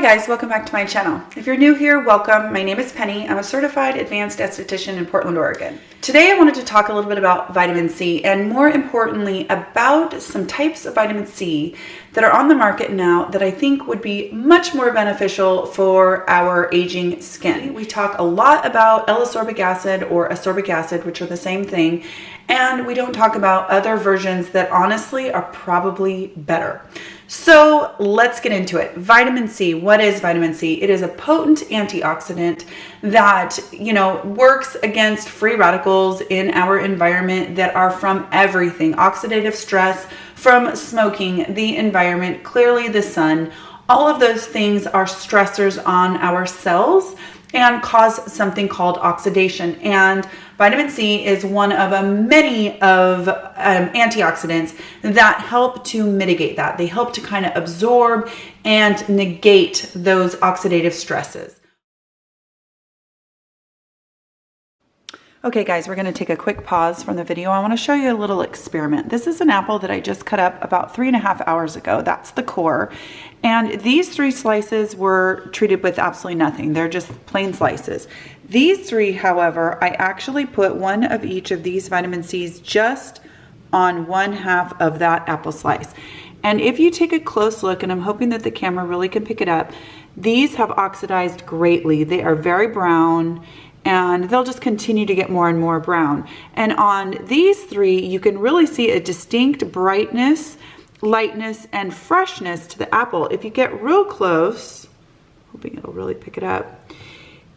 Hi guys, welcome back to my channel. If you're new here, welcome. My name is Penny. I'm a certified advanced esthetician in Portland, Oregon. Today I wanted to talk a little bit about vitamin C and more importantly about some types of vitamin C that are on the market now that I think would be much more beneficial for our aging skin. We talk a lot about L-ascorbic acid or ascorbic acid, which are the same thing, and we don't talk about other versions that honestly are probably better. So let's get into it. Vitamin C. What is vitamin C? It is a potent antioxidant that, works against free radicals in our environment that are from everything. Oxidative stress, from smoking, the environment, clearly the sun. All of those things are stressors on our cells and cause something called oxidation. And vitamin C is one of many of antioxidants that help to mitigate that. They help to kind of absorb and negate those oxidative stresses. Okay guys, we're gonna take a quick pause from the video. I wanna show you a little experiment. This is an apple that I just cut up about 3.5 hours ago. That's the core. And these 3 slices were treated with absolutely nothing. They're just plain slices. These 3, however, I actually put one of each of these vitamin C's just on 1/2 of that apple slice. And if you take a close look, and I'm hoping that the camera really can pick it up, these have oxidized greatly. They are very brown, and they'll just continue to get more and more brown. And on these 3, you can really see a distinct brightness, lightness, and freshness to the apple. If you get real close, hoping it'll really pick it up,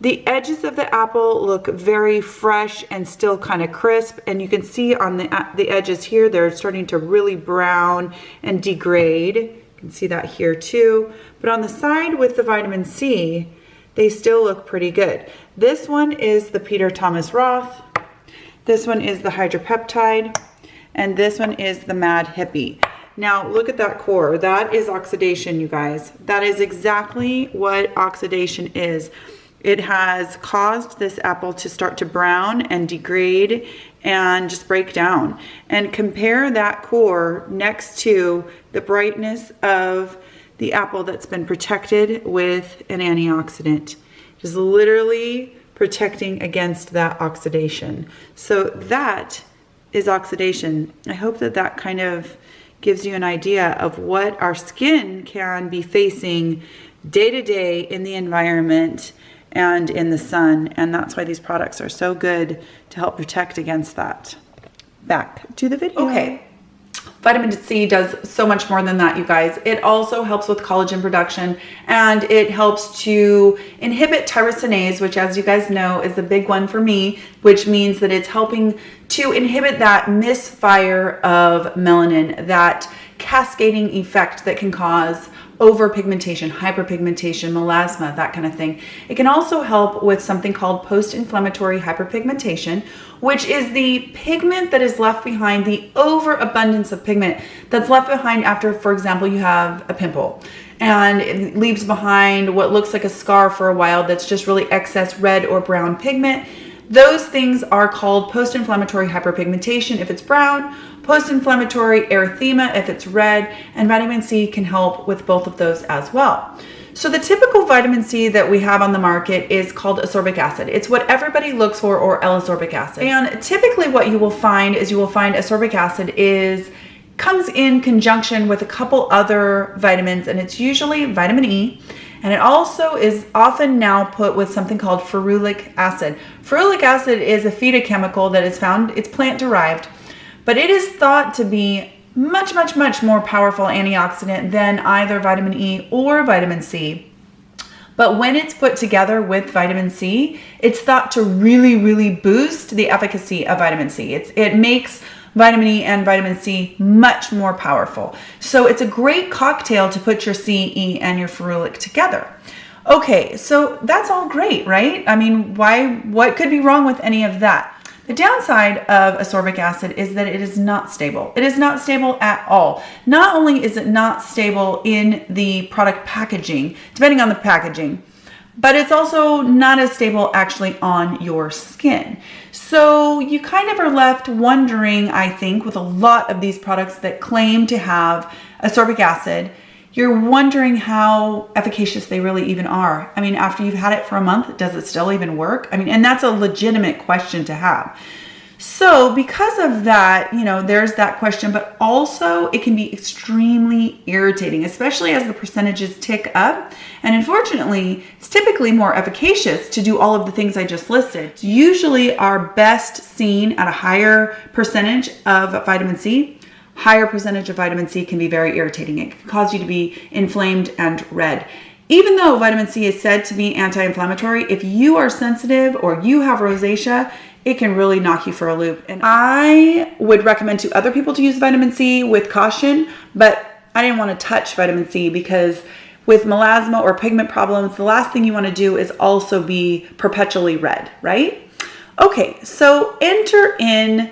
the edges of the apple look very fresh and still kind of crisp, and you can see on the edges here, they're starting to really brown and degrade. You can see that here too. But on the side with the vitamin C, they still look pretty good. This one is the Peter Thomas Roth. This one is the Hydropeptide. And this one is the Mad Hippie. Now look at that core. That is oxidation, you guys. That is exactly what oxidation is. It has caused this apple to start to brown and degrade and just break down. And compare that core next to the brightness of the apple that's been protected with an antioxidant. It is literally protecting against that oxidation. So that is oxidation. I hope that that kind of gives you an idea of what our skin can be facing day to day in the environment and in the sun. And that's why these products are so good to help protect against that. Back to the video. Okay. Vitamin C does so much more than that, you guys. It also helps with collagen production, and it helps to inhibit tyrosinase, which, as you guys know, is the big one for me, which means that it's helping to inhibit that misfire of melanin, that cascading effect that can cause overpigmentation, hyperpigmentation, melasma, that kind of thing. It can also help with something called post-inflammatory hyperpigmentation, which is the pigment that is left behind, the overabundance of pigment that's left behind after, for example, you have a pimple and it leaves behind what looks like a scar for a while that's just really excess red or brown pigment. Those things are called post-inflammatory hyperpigmentation if it's brown, post-inflammatory erythema if it's red, and vitamin C can help with both of those as well. So the typical vitamin C that we have on the market is called ascorbic acid. It's what everybody looks for, or L-ascorbic acid. And typically what you will find is ascorbic acid comes in conjunction with a couple other vitamins, and it's usually vitamin E. And it also is often now put with something called ferulic acid. Ferulic acid is a phytochemical that is found, it's plant derived, but it is thought to be much, much, much more powerful antioxidant than either vitamin E or vitamin C. But when it's put together with vitamin C, it's thought to really, really boost the efficacy of vitamin C. It makes vitamin E and vitamin C much more powerful. So it's a great cocktail to put your C, E, and your ferulic together. Okay, so that's all great, right? I mean, what could be wrong with any of that? The downside of ascorbic acid is that it is not stable. It is not stable at all. Not only is it not stable in the product packaging, depending on the packaging, but it's also not as stable actually on your skin. So you kind of are left wondering, I think, with a lot of these products that claim to have ascorbic acid, you're wondering how efficacious they really even are. I mean, after you've had it for a month, does it still even work? I mean, and that's a legitimate question to have. So because of that, you know, there's that question, but also it can be extremely irritating, especially as the percentages tick up. And unfortunately, it's typically more efficacious to do all of the things I just listed. It's usually are best seen at a higher percentage of vitamin C. Higher percentage of vitamin C can be very irritating. It can cause you to be inflamed and red. Even though vitamin C is said to be anti-inflammatory, if you are sensitive or you have rosacea, it can really knock you for a loop. And I would recommend to other people to use vitamin C with caution, but I didn't want to touch vitamin C because with melasma or pigment problems, the last thing you want to do is also be perpetually red, right? Okay, so enter in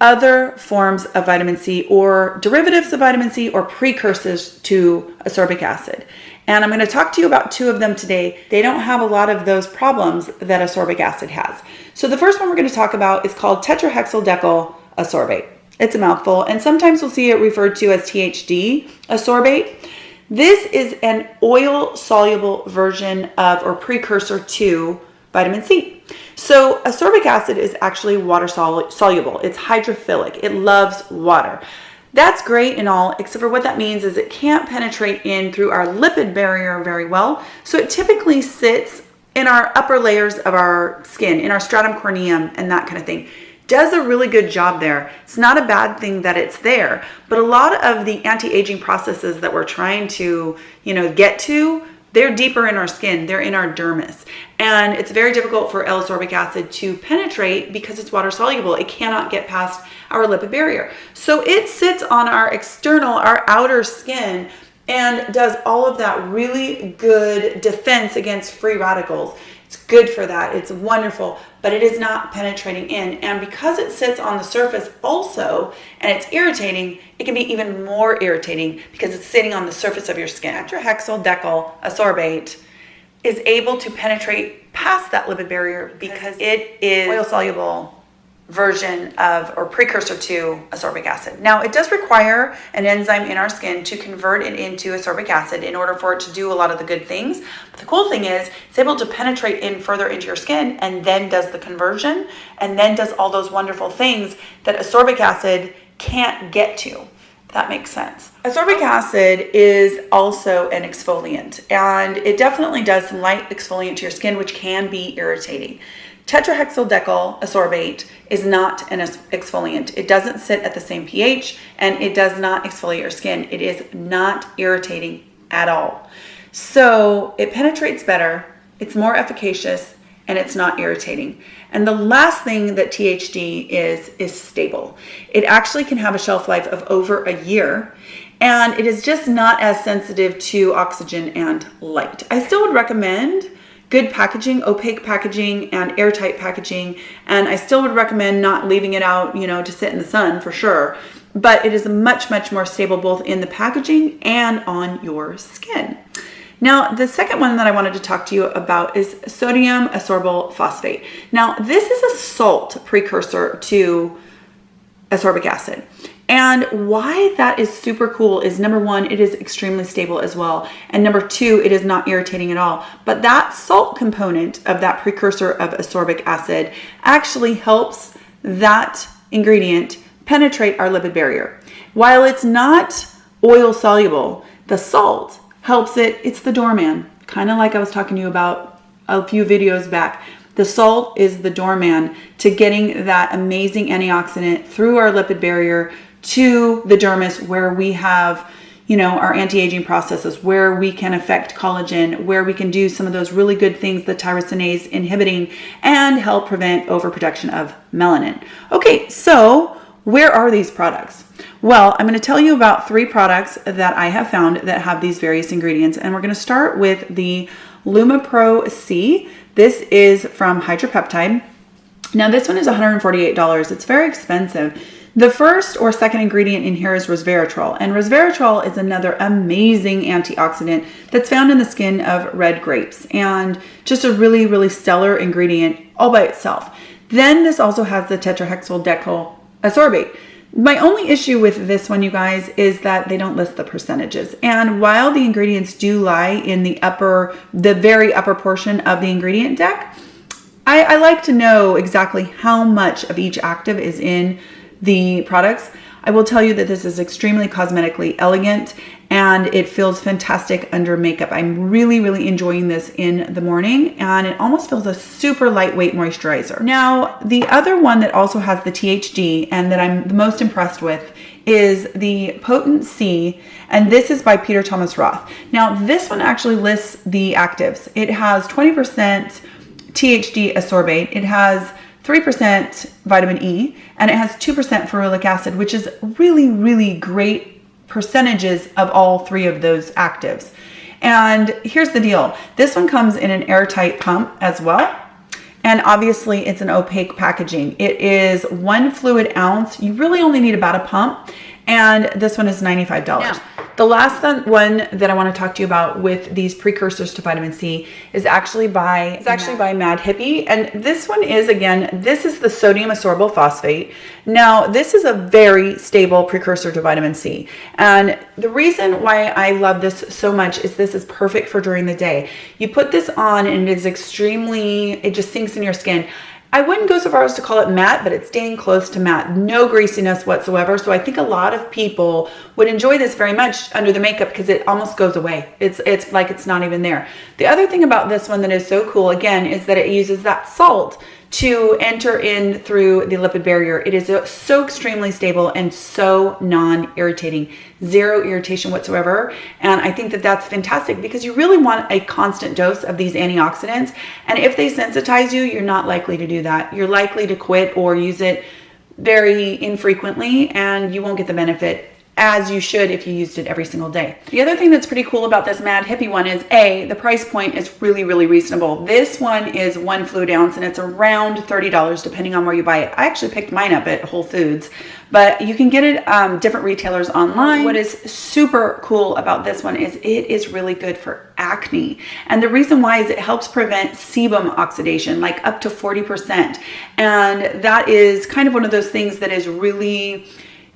other forms of vitamin C or derivatives of vitamin C or precursors to ascorbic acid. And I'm going to talk to you about two of them today. They don't have a lot of those problems that ascorbic acid has. So the first one we're going to talk about is called tetrahexyldecyl ascorbate. It's a mouthful, and sometimes we'll see it referred to as THD ascorbate. This is an oil-soluble version of or precursor to vitamin C. So ascorbic acid is actually water soluble. It's hydrophilic. It loves water. That's great and all, except for what that means is it can't penetrate in through our lipid barrier very well. So it typically sits in our upper layers of our skin, in our stratum corneum and that kind of thing. Does a really good job there. It's not a bad thing that it's there, but a lot of the anti-aging processes that we're trying to, get to, they're deeper in our skin, they're in our dermis. And it's very difficult for L-ascorbic acid to penetrate because it's water soluble. It cannot get past our lipid barrier. So it sits on our external, our outer skin, and does all of that really good defense against free radicals. It's good for that. It's wonderful, but it is not penetrating in. And because it sits on the surface also, and it's irritating, it can be even more irritating because it's sitting on the surface of your skin. Tetrahexyldecyl ascorbate is able to penetrate past that lipid barrier because it is oil-soluble version of or precursor to ascorbic acid. Now, it does require an enzyme in our skin to convert it into ascorbic acid in order for it to do a lot of the good things. But the cool thing is it's able to penetrate in further into your skin and then does the conversion and then does all those wonderful things that ascorbic acid can't get to. That makes sense. Ascorbic acid is also an exfoliant, and it definitely does some light exfoliant to your skin, which can be irritating. Tetrahexyldecyl ascorbate is not an exfoliant. It doesn't sit at the same pH, and it does not exfoliate your skin. It is not irritating at all. So it penetrates better, it's more efficacious, and it's not irritating. And the last thing that THD is stable. It actually can have a shelf life of over a year, and it is just not as sensitive to oxygen and light. I still would recommend good packaging, opaque packaging, and airtight packaging. And I still would recommend not leaving it out, to sit in the sun for sure. But it is much, much more stable both in the packaging and on your skin. Now, the second one that I wanted to talk to you about is sodium ascorbyl phosphate. Now, this is a salt precursor to ascorbic acid. And why that is super cool is number one, it is extremely stable as well. And number two, it is not irritating at all. But that salt component of that precursor of ascorbic acid actually helps that ingredient penetrate our lipid barrier. While it's not oil soluble, the salt helps it. It's the doorman, kind of like I was talking to you about a few videos back. The salt is the doorman to getting that amazing antioxidant through our lipid barrier to the dermis where we have, our anti-aging processes, where we can affect collagen, where we can do some of those really good things, the tyrosinase inhibiting, and help prevent overproduction of melanin. Okay, so where are these products? Well, I'm going to tell you about 3 products that I have found that have these various ingredients, and we're going to start with the Lumapro-C. This is from Hydropeptide. Now, this one is $148. It's very expensive. The first or second ingredient in here is resveratrol, and resveratrol is another amazing antioxidant that's found in the skin of red grapes, and just a really, really stellar ingredient all by itself. Then this also has the tetrahexyldecyl ascorbate. My only issue with this one, you guys, is that they don't list the percentages. And while the ingredients do lie in the very upper portion of the ingredient deck, I like to know exactly how much of each active is in the products. I will tell you that this is extremely cosmetically elegant and it feels fantastic under makeup. I'm really, really enjoying this in the morning, and it almost feels a super lightweight moisturizer. Now, the other one that also has the THD and that I'm the most impressed with is the Potent C, and this is by Peter Thomas Roth. Now, this one actually lists the actives. It has 20% THD ascorbate. It has 3% vitamin E, and it has 2% ferulic acid, which is really, really great percentages of all three of those actives. And here's the deal. This one comes in an airtight pump as well. And obviously it's an opaque packaging. It is 1 fluid ounce. You really only need about a pump. And this one is $95. Now, the last one that I want to talk to you about with these precursors to vitamin C is actually by Mad Hippie. And this one is, again, this is the sodium ascorbyl phosphate. Now, this is a very stable precursor to vitamin C. And the reason why I love this so much is this is perfect for during the day. You put this on and it is it just sinks in your skin. I wouldn't go so far as to call it matte, but it's staying close to matte. No greasiness whatsoever. So I think a lot of people would enjoy this very much under the makeup because it almost goes away. It's like it's not even there. The other thing about this one that is so cool, again, is that it uses that salt to enter in through the lipid barrier. It is so extremely stable and so non-irritating. Zero irritation whatsoever. And I think that that's fantastic because you really want a constant dose of these antioxidants. And if they sensitize you, you're not likely to do that. You're likely to quit or use it very infrequently, and you won't get the benefit as you should if you used it every single day. The other thing that's pretty cool about this Mad Hippie one is the price point is really, really reasonable. This one is 1 fluid ounce and it's around $30 depending on where you buy it. I actually picked mine up at Whole Foods, but you can get it different retailers online. What is super cool about this one is it is really good for acne. And the reason why is it helps prevent sebum oxidation, like up to 40%. And that is kind of one of those things that is really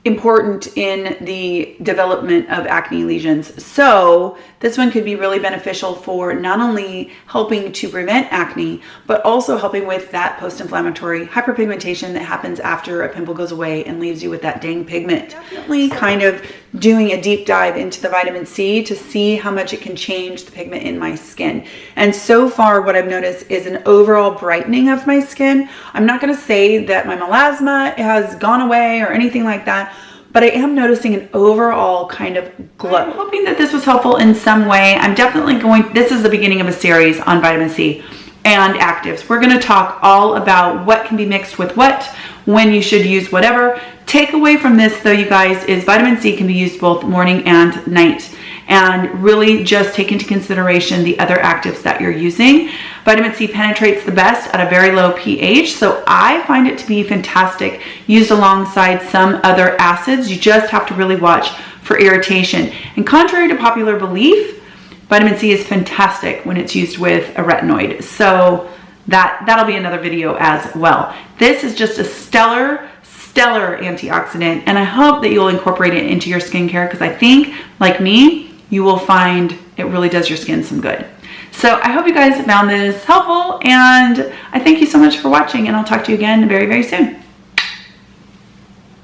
important in the development of acne lesions. So this one could be really beneficial for not only helping to prevent acne, but also helping with that post-inflammatory hyperpigmentation that happens after a pimple goes away and leaves you with that dang pigment. Definitely kind of doing a deep dive into the vitamin C to see how much it can change the pigment in my skin. And so far what I've noticed is an overall brightening of my skin. I'm not going to say that my melasma has gone away or anything like that, but I am noticing an overall kind of glow. I'm hoping that this was helpful in some way. I'm definitely this is the beginning of a series on vitamin C and actives. We're going to talk all about what can be mixed with what, when you should use whatever. Takeaway from this though, you guys, is vitamin C can be used both morning and night. And really just take into consideration the other actives that you're using. Vitamin C penetrates the best at a very low pH, so I find it to be fantastic used alongside some other acids. You just have to really watch for irritation. And contrary to popular belief, vitamin C is fantastic when it's used with a retinoid. So that'll be another video as well. This is just a stellar antioxidant, and I hope that you'll incorporate it into your skincare because I think, like me, you will find it really does your skin some good. So I hope you guys found this helpful, and I thank you so much for watching, and I'll talk to you again very, very soon.